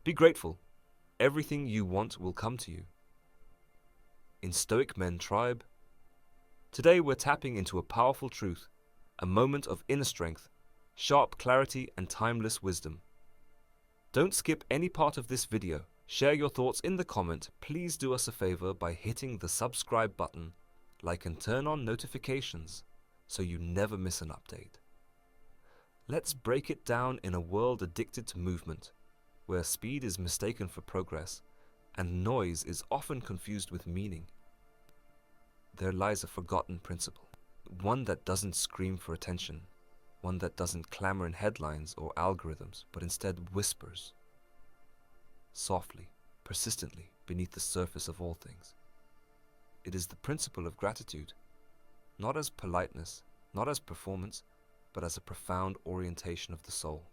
Be grateful. Everything you want will come to you. In Stoic Men Tribe, today we're tapping into a powerful truth, a moment of inner strength, sharp clarity, and timeless wisdom. Don't skip any part of this video. Share your thoughts in the comment. Please do us a favor by hitting the subscribe button, like and turn on notifications so you never miss an update. Let's break it down in a world addicted to movement, where speed is mistaken for progress and noise is often confused with meaning. There lies a forgotten principle, one that doesn't scream for attention, one that doesn't clamor in headlines or algorithms, but instead whispers, softly, persistently, beneath the surface of all things. It is the principle of gratitude, not as politeness, not as performance, but as a profound orientation of the soul.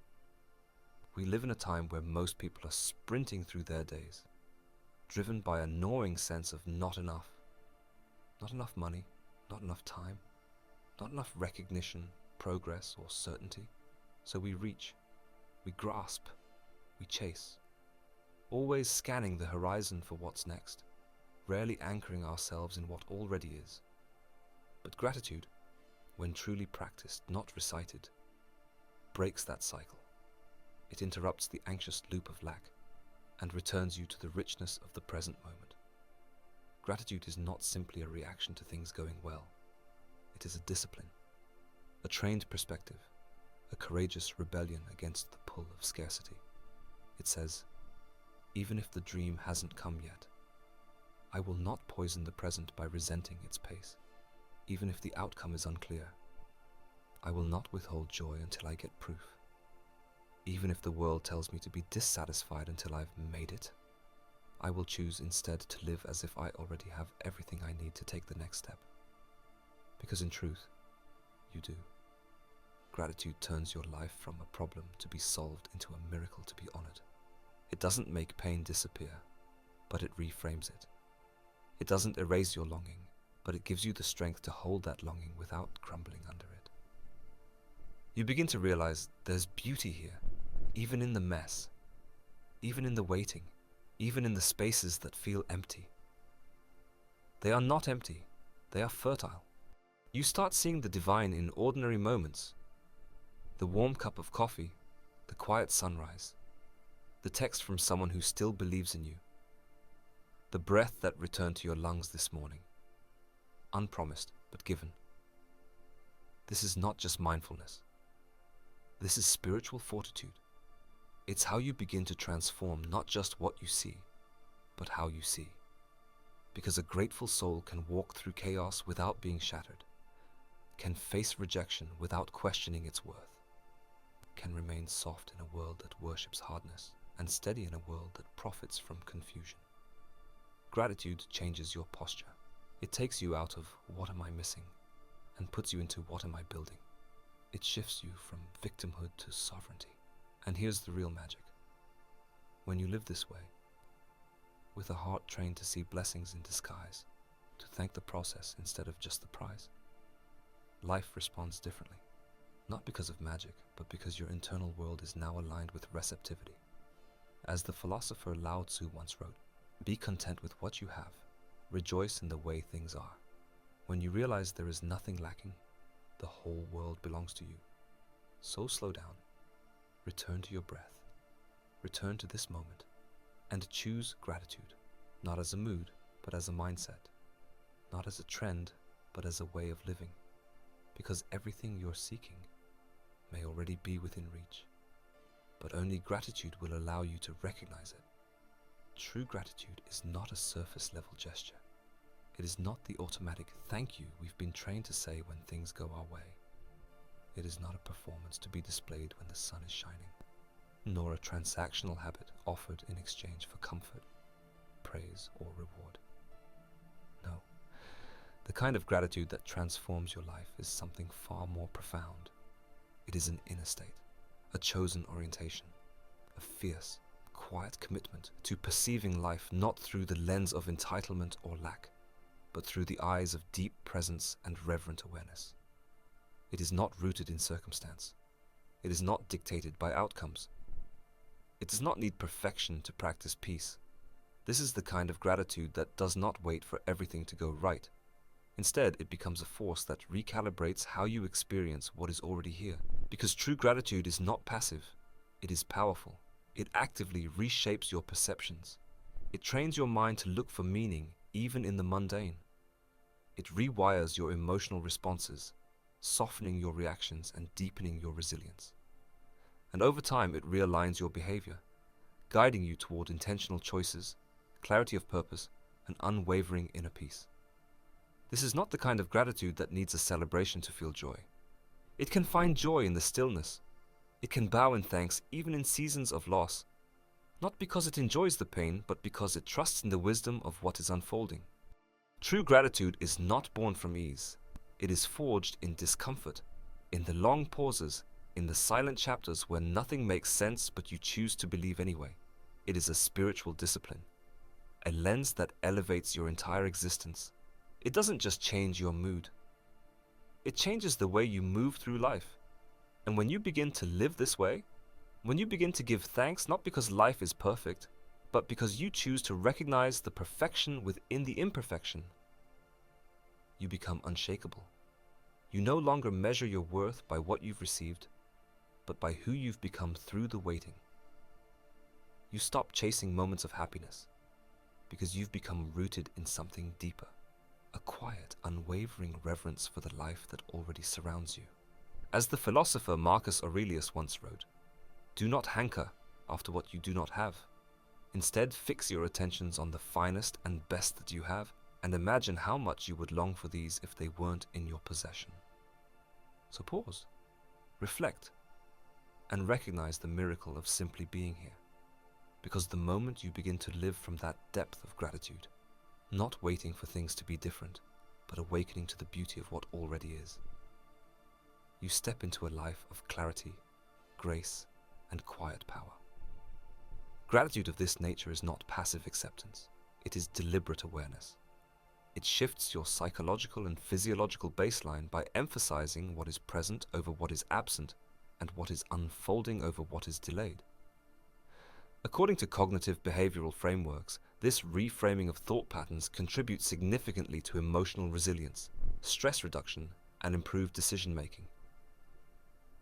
We live in a time where most people are sprinting through their days, driven by a gnawing sense of not enough. Not enough money, not enough time, not enough recognition, progress, or certainty. So we reach, we grasp, we chase, always scanning the horizon for what's next, rarely anchoring ourselves in what already is. But gratitude, when truly practiced, not recited, breaks that cycle. It interrupts the anxious loop of lack and returns you to the richness of the present moment. Gratitude is not simply a reaction to things going well. It is a discipline, a trained perspective, a courageous rebellion against the pull of scarcity. It says, even if the dream hasn't come yet, I will not poison the present by resenting its pace. Even if the outcome is unclear, I will not withhold joy until I get proof. Even if the world tells me to be dissatisfied until I've made it, I will choose instead to live as if I already have everything I need to take the next step. Because in truth, you do. Gratitude turns your life from a problem to be solved into a miracle to be honored. It doesn't make pain disappear, but it reframes it. It doesn't erase your longing, but it gives you the strength to hold that longing without crumbling under it. You begin to realize there's beauty here, even in the mess, even in the waiting, even in the spaces that feel empty. They are not empty, they are fertile. You start seeing the divine in ordinary moments. The warm cup of coffee, the quiet sunrise, the text from someone who still believes in you, the breath that returned to your lungs this morning. Unpromised, but given. This is not just mindfulness. This is spiritual fortitude. It's how you begin to transform not just what you see, but how you see. Because a grateful soul can walk through chaos without being shattered, can face rejection without questioning its worth, can remain soft in a world that worships hardness, and steady in a world that profits from confusion. Gratitude changes your posture. It takes you out of what am I missing and puts you into what am I building. It shifts you from victimhood to sovereignty. And here's the real magic. When you live this way, with a heart trained to see blessings in disguise, to thank the process instead of just the prize, life responds differently. Not because of magic, but because your internal world is now aligned with receptivity. As the philosopher Lao Tzu once wrote, be content with what you have. Rejoice in the way things are. When you realize there is nothing lacking, the whole world belongs to you. So slow down, return to your breath, return to this moment, and choose gratitude, not as a mood, but as a mindset, not as a trend, but as a way of living, because everything you're seeking may already be within reach, but only gratitude will allow you to recognize it. True gratitude is not a surface-level gesture. It is not the automatic thank you we've been trained to say when things go our way. It is not a performance to be displayed when the sun is shining, nor a transactional habit offered in exchange for comfort, praise, or reward. No, the kind of gratitude that transforms your life is something far more profound. It is an inner state, a chosen orientation, a fierce, quiet commitment to perceiving life not through the lens of entitlement or lack, but through the eyes of deep presence and reverent awareness. It is not rooted in circumstance. It is not dictated by outcomes. It does not need perfection to practice peace. This is the kind of gratitude that does not wait for everything to go right. Instead, it becomes a force that recalibrates how you experience what is already here. Because true gratitude is not passive, it is powerful. It actively reshapes your perceptions. It trains your mind to look for meaning even in the mundane. It rewires your emotional responses, softening your reactions and deepening your resilience. And over time, it realigns your behavior, guiding you toward intentional choices, clarity of purpose, and unwavering inner peace. This is not the kind of gratitude that needs a celebration to feel joy. It can find joy in the stillness. It can bow in thanks even in seasons of loss, not because it enjoys the pain, but because it trusts in the wisdom of what is unfolding. True gratitude is not born from ease. It is forged in discomfort, in the long pauses, in the silent chapters where nothing makes sense but you choose to believe anyway. It is a spiritual discipline, a lens that elevates your entire existence. It doesn't just change your mood. It changes the way you move through life. And when you begin to live this way, when you begin to give thanks not because life is perfect, but because you choose to recognize the perfection within the imperfection, you become unshakable. You no longer measure your worth by what you've received, but by who you've become through the waiting. You stop chasing moments of happiness because you've become rooted in something deeper, a quiet, unwavering reverence for the life that already surrounds you. As the philosopher Marcus Aurelius once wrote, "Do not hanker after what you do not have. Instead, fix your attentions on the finest and best that you have, and imagine how much you would long for these if they weren't in your possession." So pause, reflect, and recognize the miracle of simply being here. Because the moment you begin to live from that depth of gratitude, not waiting for things to be different, but awakening to the beauty of what already is, you step into a life of clarity, grace, and quiet power. Gratitude of this nature is not passive acceptance, it is deliberate awareness. It shifts your psychological and physiological baseline by emphasizing what is present over what is absent and what is unfolding over what is delayed. According to cognitive behavioral frameworks, this reframing of thought patterns contributes significantly to emotional resilience, stress reduction, and improved decision-making.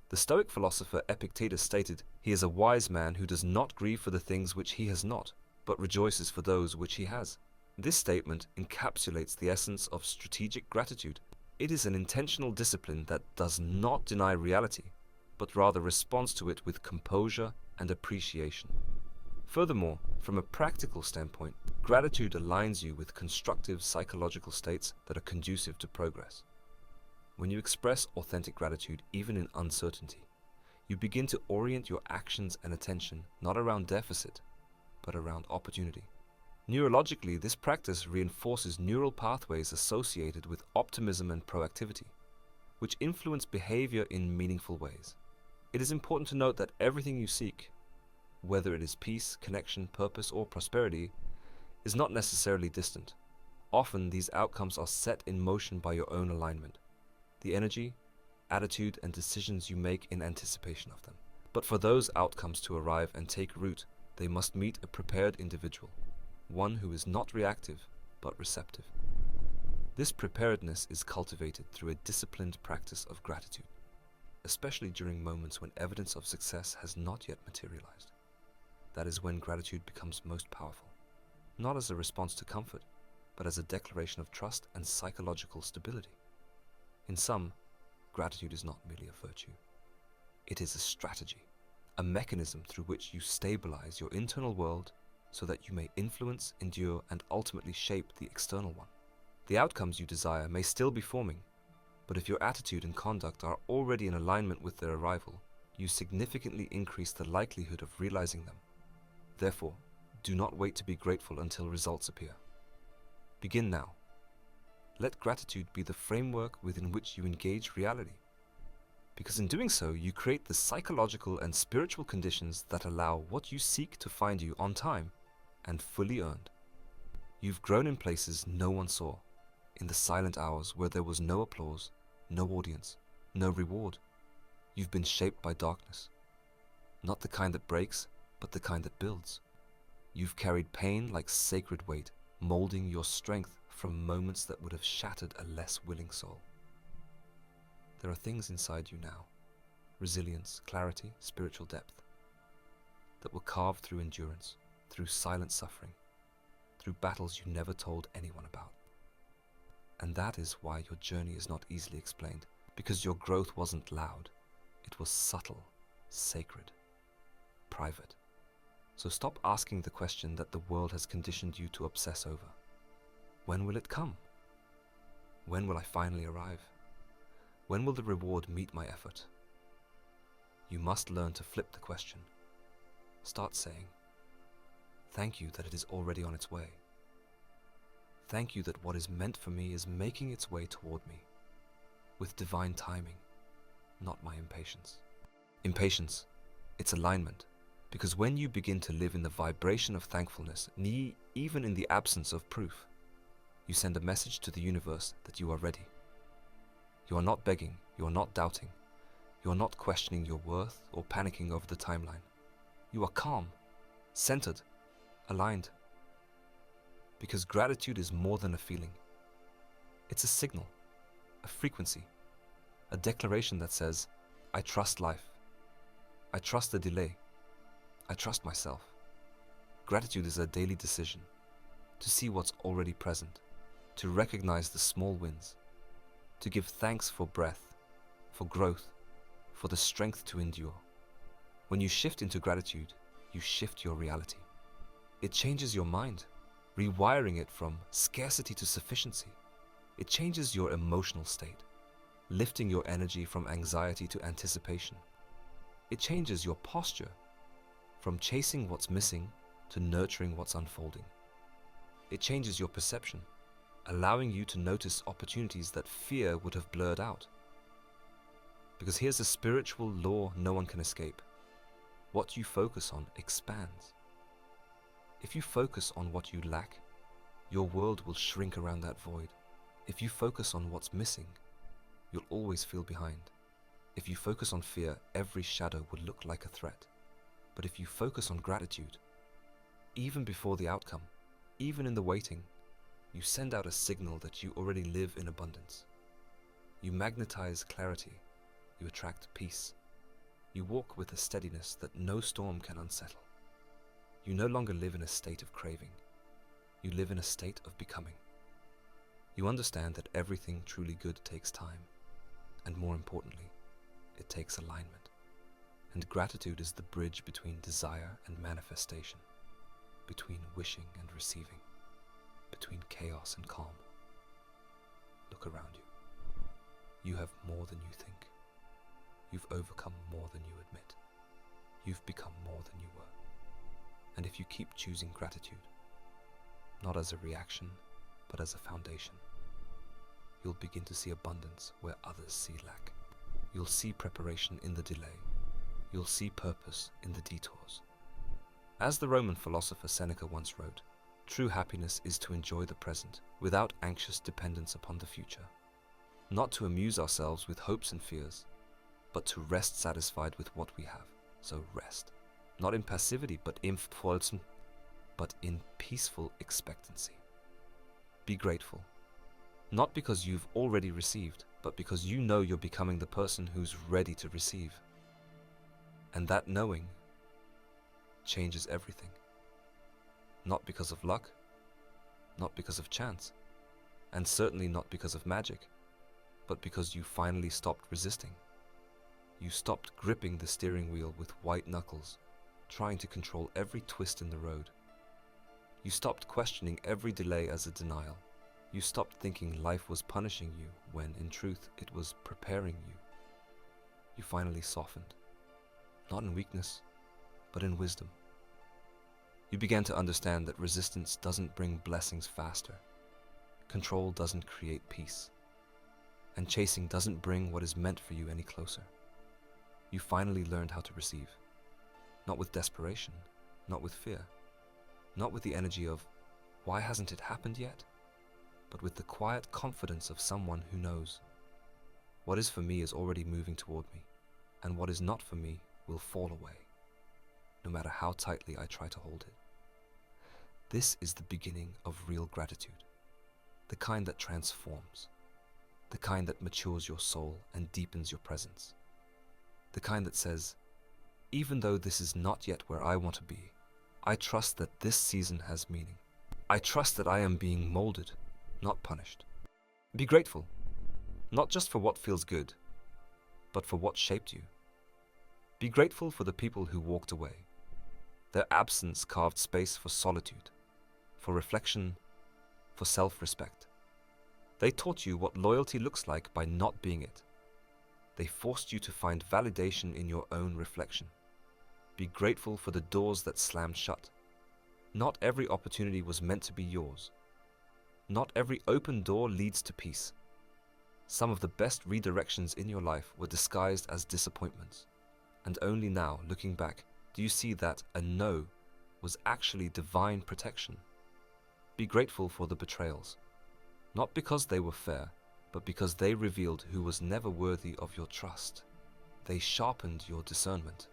The Stoic philosopher Epictetus stated, "He is a wise man who does not grieve for the things which he has not, but rejoices for those which he has." This statement encapsulates the essence of strategic gratitude. It is an intentional discipline that does not deny reality, but rather responds to it with composure and appreciation. Furthermore, from a practical standpoint, gratitude aligns you with constructive psychological states that are conducive to progress. When you express authentic gratitude, even in uncertainty, you begin to orient your actions and attention not around deficit, but around opportunity. Neurologically, this practice reinforces neural pathways associated with optimism and proactivity, which influence behavior in meaningful ways. It is important to note that everything you seek, whether it is peace, connection, purpose, or prosperity, is not necessarily distant. Often, these outcomes are set in motion by your own alignment, the energy, attitude, and decisions you make in anticipation of them. But for those outcomes to arrive and take root, they must meet a prepared individual, one who is not reactive, but receptive. This preparedness is cultivated through a disciplined practice of gratitude, especially during moments when evidence of success has not yet materialized. That is when gratitude becomes most powerful, not as a response to comfort, but as a declaration of trust and psychological stability. In sum, gratitude is not merely a virtue. It is a strategy, a mechanism through which you stabilize your internal world so that you may influence, endure, and ultimately shape the external one. The outcomes you desire may still be forming, but if your attitude and conduct are already in alignment with their arrival, you significantly increase the likelihood of realizing them. Therefore, do not wait to be grateful until results appear. Begin now. Let gratitude be the framework within which you engage reality. Because in doing so, you create the psychological and spiritual conditions that allow what you seek to find you on time and fully earned. You've grown in places no one saw, in the silent hours where there was no applause, no audience, no reward. You've been shaped by darkness. Not the kind that breaks, but the kind that builds. You've carried pain like sacred weight, molding your strength from moments that would have shattered a less willing soul. There are things inside you now, resilience, clarity, spiritual depth, that were carved through endurance, through silent suffering, through battles you never told anyone about. And that is why your journey is not easily explained, because your growth wasn't loud. It was subtle, sacred, private. So stop asking the question that the world has conditioned you to obsess over. When will it come? When will I finally arrive? When will the reward meet my effort? You must learn to flip the question. Start saying, thank you that it is already on its way. Thank you that what is meant for me is making its way toward me, with divine timing, not my impatience. Impatience, it's alignment, because when you begin to live in the vibration of thankfulness, even in the absence of proof, you send a message to the universe that you are ready. You are not begging, you are not doubting, you are not questioning your worth or panicking over the timeline. You are calm, centered, aligned. Because gratitude is more than a feeling. It's a signal, a frequency, a declaration that says, I trust life. I trust the delay. I trust myself. Gratitude is a daily decision to see what's already present, to recognize the small wins, to give thanks for breath, for growth, for the strength to endure. When you shift into gratitude, you shift your reality. It changes your mind, rewiring it from scarcity to sufficiency. It changes your emotional state, lifting your energy from anxiety to anticipation. It changes your posture from chasing what's missing to nurturing what's unfolding. It changes your perception, allowing you to notice opportunities that fear would have blurred out. Because here's a spiritual law no one can escape. What you focus on expands. If you focus on what you lack, your world will shrink around that void. If you focus on what's missing, you'll always feel behind. If you focus on fear, every shadow will look like a threat. But if you focus on gratitude, even before the outcome, even in the waiting, you send out a signal that you already live in abundance. You magnetize clarity, you attract peace. You walk with a steadiness that no storm can unsettle. You no longer live in a state of craving. You live in a state of becoming. You understand that everything truly good takes time, and more importantly, it takes alignment. And gratitude is the bridge between desire and manifestation, between wishing and receiving, between chaos and calm. Look around you. You have more than you think. You've overcome more than you admit. You've become more than you were. And if you keep choosing gratitude, not as a reaction, but as a foundation, you'll begin to see abundance where others see lack. You'll see preparation in the delay. You'll see purpose in the detours. As the Roman philosopher Seneca once wrote, true happiness is to enjoy the present without anxious dependence upon the future. Not to amuse ourselves with hopes and fears, but to rest satisfied with what we have. So rest. Not in passivity, but in peaceful expectancy. Be grateful. Not because you've already received, but because you know you're becoming the person who's ready to receive. And that knowing changes everything. Not because of luck, not because of chance, and certainly not because of magic, but because you finally stopped resisting. You stopped gripping the steering wheel with white knuckles, trying to control every twist in the road. You stopped questioning every delay as a denial. You stopped thinking life was punishing you when, in truth, it was preparing you. You finally softened, not in weakness, but in wisdom. You began to understand that resistance doesn't bring blessings faster, control doesn't create peace, and chasing doesn't bring what is meant for you any closer. You finally learned how to receive, not with desperation, not with fear, not with the energy of, why hasn't it happened yet? But with the quiet confidence of someone who knows, what is for me is already moving toward me, and what is not for me will fall away. no matter how tightly I try to hold it. This is the beginning of real gratitude, the kind that transforms, the kind that matures your soul and deepens your presence, the kind that says, even though this is not yet where I want to be, I trust that this season has meaning. I trust that I am being molded, not punished. Be grateful, not just for what feels good, but for what shaped you. Be grateful for the people who walked away. Their absence carved space for solitude, for reflection, for self-respect. They taught you what loyalty looks like by not being it. They forced you to find validation in your own reflection. Be grateful for the doors that slammed shut. Not every opportunity was meant to be yours. Not every open door leads to peace. Some of the best redirections in your life were disguised as disappointments. And only now, looking back, do you see that a no was actually divine protection. Be grateful for the betrayals. Not because they were fair, but because they revealed who was never worthy of your trust. They sharpened your discernment.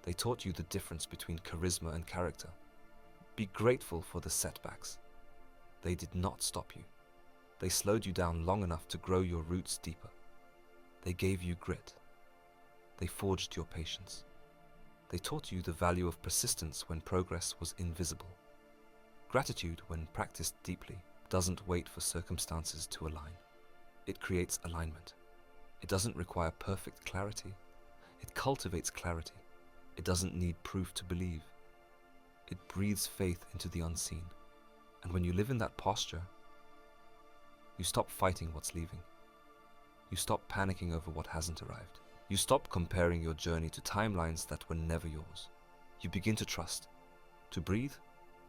They taught you the difference between charisma and character. Be grateful for the setbacks. They did not stop you. They slowed you down long enough to grow your roots deeper. They gave you grit. They forged your patience. They taught you the value of persistence when progress was invisible. Gratitude, when practiced deeply, doesn't wait for circumstances to align. It creates alignment. It doesn't require perfect clarity. It cultivates clarity. It doesn't need proof to believe. It breathes faith into the unseen. And when you live in that posture, you stop fighting what's leaving. You stop panicking over what hasn't arrived. You stop comparing your journey to timelines that were never yours. You begin to trust, to breathe,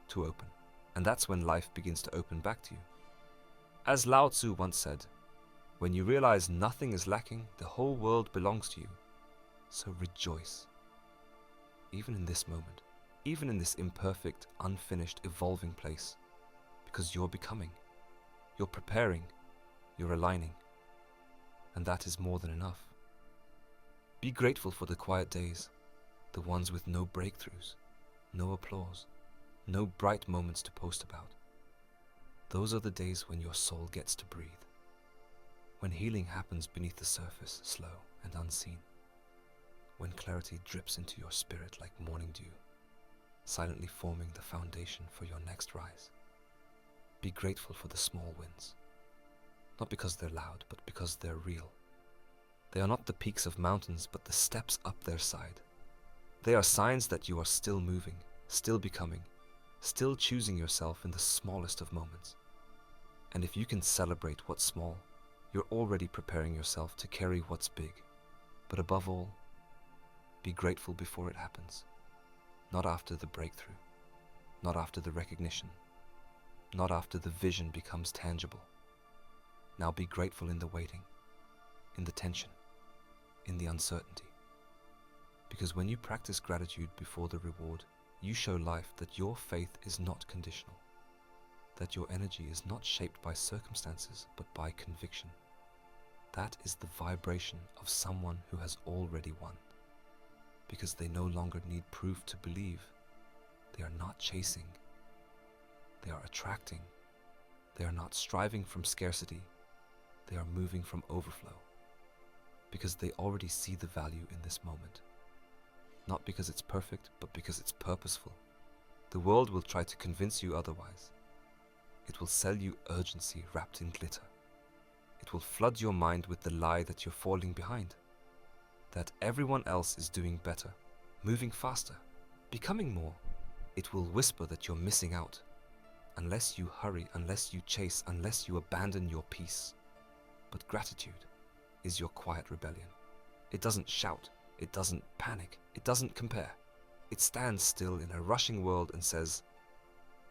to open. And that's when life begins to open back to you. As Lao Tzu once said, when you realize nothing is lacking, the whole world belongs to you. So rejoice. Even in this moment, even in this imperfect, unfinished, evolving place, because you're becoming, you're preparing, you're aligning, and that is more than enough. Be grateful for the quiet days, the ones with no breakthroughs, no applause, no bright moments to post about. Those are the days when your soul gets to breathe, when healing happens beneath the surface, slow and unseen, when clarity drips into your spirit like morning dew, silently forming the foundation for your next rise. Be grateful for the small wins, not because they're loud, but because they're real. They are not the peaks of mountains, but the steps up their side. They are signs that you are still moving, still becoming, still choosing yourself in the smallest of moments. And if you can celebrate what's small, you're already preparing yourself to carry what's big. But above all, be grateful before it happens. Not after the breakthrough, not after the recognition, not after the vision becomes tangible. Now be grateful in the waiting, in the tension, in the uncertainty. Because when you practice gratitude before the reward, you show life that your faith is not conditional, that your energy is not shaped by circumstances but by conviction. That is the vibration of someone who has already won. Because they no longer need proof to believe. They are not chasing. They are attracting. They are not striving from scarcity. They are moving from overflow. Because they already see the value in this moment. Not because it's perfect, but because it's purposeful. The world will try to convince you otherwise. It will sell you urgency wrapped in glitter. It will flood your mind with the lie that you're falling behind. That everyone else is doing better, moving faster, becoming more. It will whisper that you're missing out. Unless you hurry, unless you chase, unless you abandon your peace. But gratitude is your quiet rebellion. It doesn't shout, it doesn't panic, it doesn't compare. It stands still in a rushing world and says,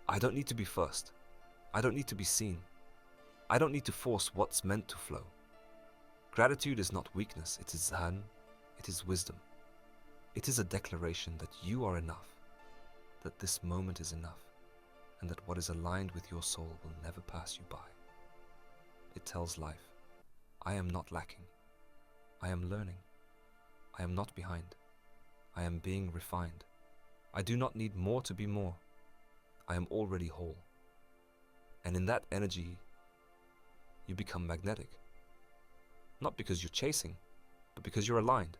I don't need to be first. I don't need to be seen. I don't need to force what's meant to flow. Gratitude is not weakness, it is Zhan. It is wisdom. It is a declaration that you are enough, that this moment is enough, and that what is aligned with your soul will never pass you by. It tells life, I am not lacking. I am learning. I am not behind. I am being refined. I do not need more to be more. I am already whole. And in that energy, you become magnetic. Not because you're chasing, but because you're aligned.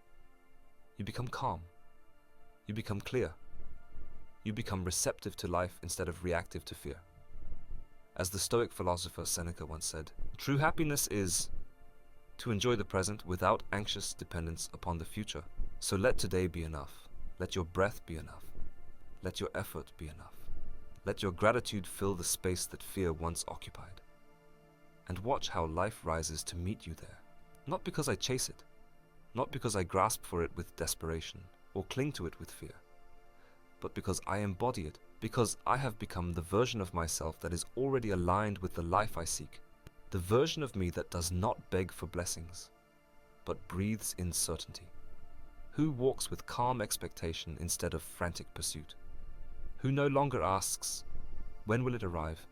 You become calm. You become clear. You become receptive to life instead of reactive to fear. As the Stoic philosopher Seneca once said, true happiness is to enjoy the present without anxious dependence upon the future. So let today be enough. Let your breath be enough. Let your effort be enough. Let your gratitude fill the space that fear once occupied. And watch how life rises to meet you there. Not because I chase it, not because I grasp for it with desperation or cling to it with fear, but because I embody it, because I have become the version of myself that is already aligned with the life I seek, the version of me that does not beg for blessings, but breathes in certainty, who walks with calm expectation instead of frantic pursuit, who no longer asks, when will it arrive,